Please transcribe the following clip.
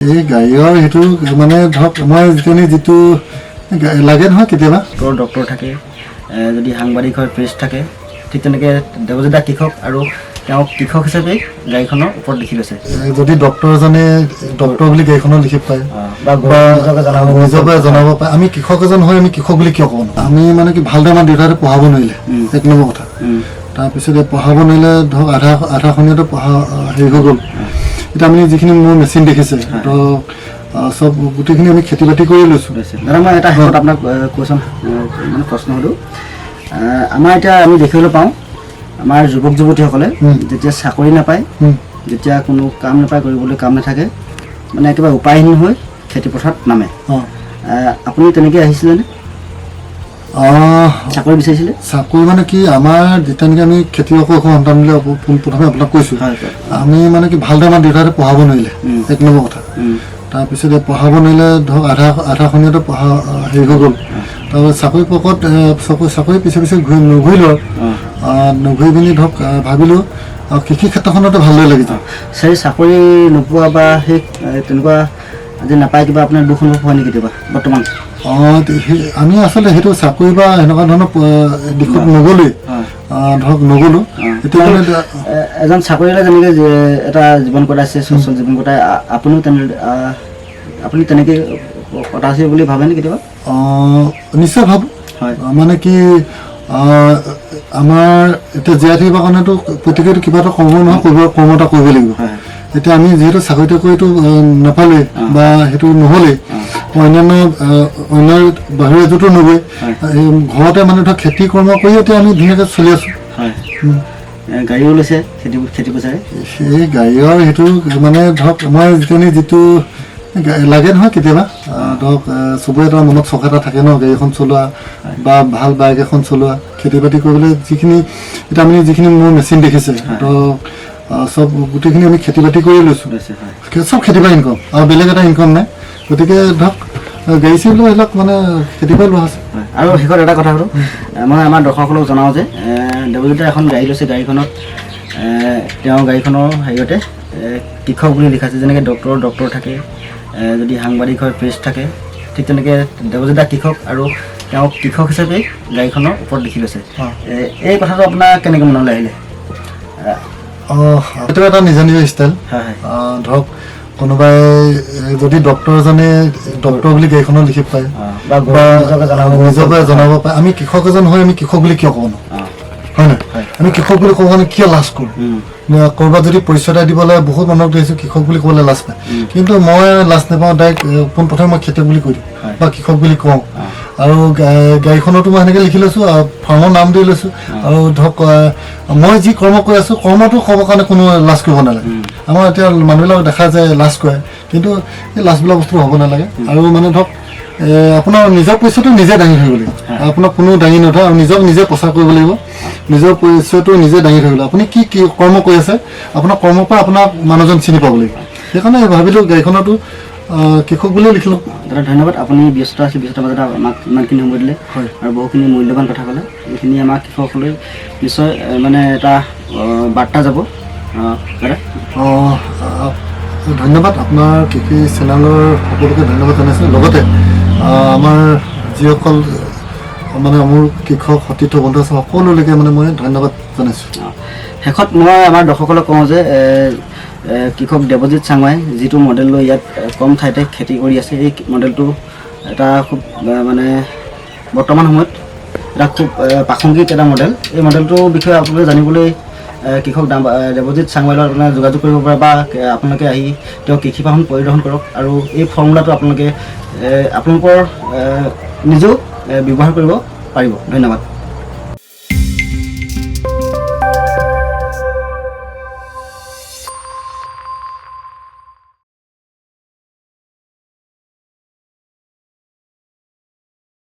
এই গাড়ীৰ সেইটো মানে ধৰক মই যিটো লাগে নহয় কেতিয়াবা ডক্টৰ থাকে যদি সাংবাদিক হয় প্ৰেছ থাকে ঠিক তেনেকৈ দেৱজিৎ দা কৃষক আৰু তেওঁ কৃষক হিচাপে গাড়ীখনৰ ওপৰত লিখি লৈছে যদি ডক্টৰজনে ডক্টৰ বুলি গাড়ীখনত লিখি পায় বা নিজকে জনাব পাৰে আমি কৃষক এজন হৈ আমি কৃষক বুলি কিয় ক'ব আমি মানে কি ভালদৰে আমাৰ দেউতাহঁতে পঢ়াব নোৱাৰিলে এক নম্বৰ কথা তাৰপিছতে পঢ়াব নোৱাৰিলে ধৰক আধাখনীয়াটো পঢ়া হেৰি হৈ গ'ল এতিয়া আমি যিখিনি মোৰ মেচিন দেখিছে তো সব গোটেইখিনি আমি খেতি বাতি কৰি লৈছোঁ দাদা মই এটা শেষত আপোনাক কুৱেশ্যন মানে প্ৰশ্ন সোধোঁ আমাৰ এতিয়া আমি দেখিবলৈ পাওঁ আমাৰ যুৱক যুৱতীসকলে যেতিয়া চাকৰি নাপায় যেতিয়া কোনো কাম নাপায় কৰিবলৈ কাম নাথাকে মানে একেবাৰে উপায়হীন হৈ খেতিপথাৰত নামে আপুনি তেনেকৈ আহিছিলেনে চাকৰি বিচাৰিছিলে চাকৰি মানে কি আমাৰ যেতিয়া নেকি আমি খেতিয়কৰ সন্তান বুলি প্ৰথমে আপোনাক কৈছোঁ আমি মানে কি ভালদৰে আমাৰ দেউতাহঁতে পঢ়াব নোৱাৰিলে এক নম্বৰ কথা তাৰপিছতে পঢ়াব নোৱাৰিলে ধৰক আধাখনীয়াটো পঢ়া হেৰি হৈ গ'ল তাৰপিছত চাকৰি পকত চাকৰি পিছে নুঘূৰিলোঁ নুঘূৰি পিনি ধৰক ভাবিলোঁ কৃষি ক্ষেত্ৰখনতে ভালদৰে লাগিছে সেই চাকৰি নোপোৱা বা সেই তেনেকুৱা যে নাপায় কিবা আপোনাৰ দুখ অনুভৱ হয় নেকি কেতিয়াবা বৰ্তমান আমি আচলতে সেইটো চাকৰি বা এনেকুৱা ধৰণৰ দিশত নগ'লোৱেই ধৰক নগ'লোঁ এতিয়া মানে এজন চাকৰিয়ালে যেনেকৈ এটা জীৱন কটাইছে সুচল জীৱন কটাই আপুনি তেনেকৈ কটাইছে বুলি ভাবেনে কেতিয়াবা নিশ্চয় ভাবোঁ হয় মানে কি আমাৰ এতিয়া জীয়াই থাকিবৰ কাৰণেতো প্ৰত্যেকেতো কিবা এটা কৰ্ম নহয় কৰ্ম এটা কৰিব লাগিব এতিয়া আমি যিহেতু চাকৰি তাকৰিটো নাপালেই বা সেইটো নহ'লেই অন্যান্য বাহিৰৰ এযোৰতো নগৈ ঘৰতে মানে ধৰক খেতি কৰ্ম কৰি এতিয়া আমি ধুনীয়াকৈ চলি আছোঁ গাড়ীও লৈছে খেতি পথাৰে সেই গাড়ীৰ সেইটো মানে ধৰক মই যিটো লাগে নহয় কেতিয়াবা ধৰক চবৰে এটা মনত চখ এটা থাকে ন গাড়ী এখন চলোৱা বা ভাল বাইক এখন চলোৱা খেতি বাতি কৰিবলৈ যিখিনি এতিয়া আমি যিখিনি মোৰ মেচিন দেখিছে তো সব গোটেইখিনি আমি খেতি বাতি কৰি লৈছোঁ চব খেতি পৰা ইনকম আৰু বেলেগ এটা ইনকম নাই গতিকে ধৰক গাড়ী চাড়ী এইবিলাক মানে খেতি পৰা লোৱা আছে আৰু শেষত এটা কথা সোধোঁ মই আমাৰ দৰ্শকসকলক জনাওঁ যে দেৱজিতে এখন গাড়ী লৈছে গাড়ীখনত তেওঁ গাড়ীখনৰ হেৰিয়তে কৃষক বুলি লিখা আছে যেনেকৈ ডক্টৰ থাকে যদি সাংবাদিক হয় প্ৰেছ থাকে ঠিক তেনেকৈ দেৱজিৎ দা কৃষক আৰু তেওঁ কৃষক হিচাপে গাড়ীখনৰ ওপৰত লিখি লৈছে এই কথাটো আপোনাৰ কেনেকৈ মনলৈ আহিলে এইটো এটা নিজৰ নিজৰ ষ্টাইল ধৰক কোনোবাই যদি ডক্টৰজনে ডক্টৰ বুলি গাড়ীখনত লিখি পায় বা নিজকে জনাব পাৰে আমি কৃষক এজন হৈ আমি কৃষক বুলি কিয় ক'ব ন হয় নাই আমি কৃষক বুলি ক'ব কাৰণে কিয় লাজ কৰোঁ ক'ৰবাত যদি পৰিচয় এটা দিব লাগে বহুত মানুহক দেখিছোঁ কৃষক বুলি ক'বলৈ লাজ পায় কিন্তু মই লাজ নাপাওঁ ডাইৰেক্ট পোনপ্ৰথমে মই খেতিয়ক বুলি কৈ দিওঁ বা কৃষক বুলি কওঁ আৰু গাড়ীখনতো মই সেনেকৈ লিখি লৈছোঁ আৰু ফাৰ্মৰ নাম দি লৈছোঁ আৰু ধৰক মই যি কৰ্ম কৰি আছোঁ কৰ্মটো ক'বৰ কাৰণে কোনো লাজ কৰিব নালাগে আমাৰ এতিয়া মানুহবিলাক দেখা যায় লাজ কৰে কিন্তু এই লাজবিলাক বস্তু হ'ব নালাগে আৰু মানে ধৰক আপোনাৰ নিজৰ পৰিচয়টো নিজে দাঙি ধৰিব লাগিব আপোনাক কোনো দাঙি নধৰে আৰু নিজে প্ৰচাৰ কৰিব লাগিব নিজৰ পৰিচয়টো নিজে দাঙি ধৰিব লাগিব আপুনি কি কৰ্ম কৰি আছে আপোনাৰ কৰ্মৰ পৰা আপোনাক মানুহজন চিনি পাব লাগিব সেইকাৰণে ভাবিলোঁ গাড়ীখনতো কৃষক বুলিয়ে লিখিলোঁ দাদা ধন্যবাদ আপুনি ব্যস্ত আছে ব্যস্ততাৰ মাজতে আমাক ইমানখিনি সময় দিলে আৰু বহুখিনি মূল্যৱান কথা ক'লে এইখিনি আমাৰ কৃষকসকলে নিশ্চয় মানে এটা বাৰ্তা যাব দাদা ধন্যবাদ আপোনাৰ কৃষি চেনেলৰ সকলোকে ধন্যবাদ জনাইছোঁ লগতে আমাৰ যিসকল মানে মোৰ কৃষক সতীৰ্থ বন্ধু আছে সকলোলৈকে মানে মই ধন্যবাদ জনাইছোঁ শেষত মই আমাৰ দৰ্শকসকলক কওঁ যে কৃষক দেৱজিৎ চাংমাই যিটো মডেল লৈ ইয়াত কম ঠাইতে খেতি কৰি আছে এই মডেলটো এটা খুব মানে বৰ্তমান সময়ত এটা খুব প্ৰাসংগিক এটা মডেল এই মডেলটোৰ বিষয়ে আপোনালোকে জানিবলৈ কৃষক দেৱজিৎ চাংমাইৰ লগত আপোনালোকে যোগাযোগ কৰিব পাৰে বা আপোনালোকে আহি তেওঁ কৃষি ফাৰ্ম পৰিদৰ্শন কৰক আৰু এই ফৰ্মুলাটো আপোনালোকে আপোনালোকৰ নিজেও ব্যৱহাৰ কৰিব পাৰিব ধন্যবাদ